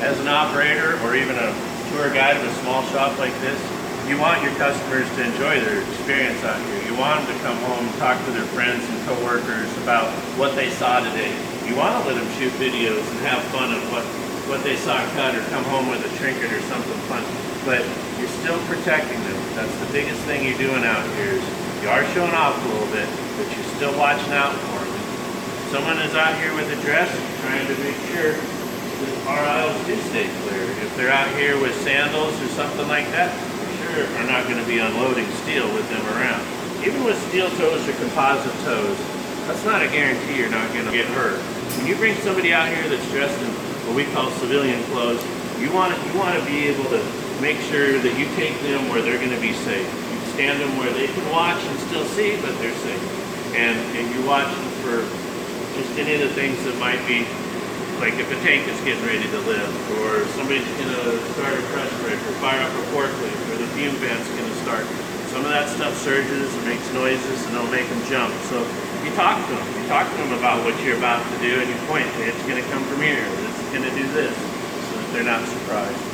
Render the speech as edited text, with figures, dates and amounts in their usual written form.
As an operator or even a tour guide of a small shop like this, you want your customers to enjoy their experience out here. You want them to come home and talk to their friends and coworkers about what they saw today. You want to let them shoot videos and have fun of what they saw cut, or come home with a trinket or something fun. But you're still protecting them. That's the biggest thing you're doing out here. Is you are showing off a little bit, but you're still watching out for them. If someone is out here with a dress, trying to make sure that our aisles do stay clear. If they're out here with sandals or something like that, are not going to be unloading steel with them around. Even with steel toes or composite toes, that's not a guarantee you're not going to get hurt. When you bring somebody out here that's dressed in what we call civilian clothes, you want to be able to make sure that you take them where they're going to be safe. You stand them where they can watch and still see, but they're safe. And you're watching for just any of the things that might be, like if a tank is getting ready to lift, or somebody's going to start a press brake, or fire up a forklift, or the fume vent's going to start. Some of that stuff surges and makes noises, and it'll make them jump. So you talk to them. You talk to them about what you're about to do, and you point, hey, it's going to come from here. It's going to do this, so that they're not surprised.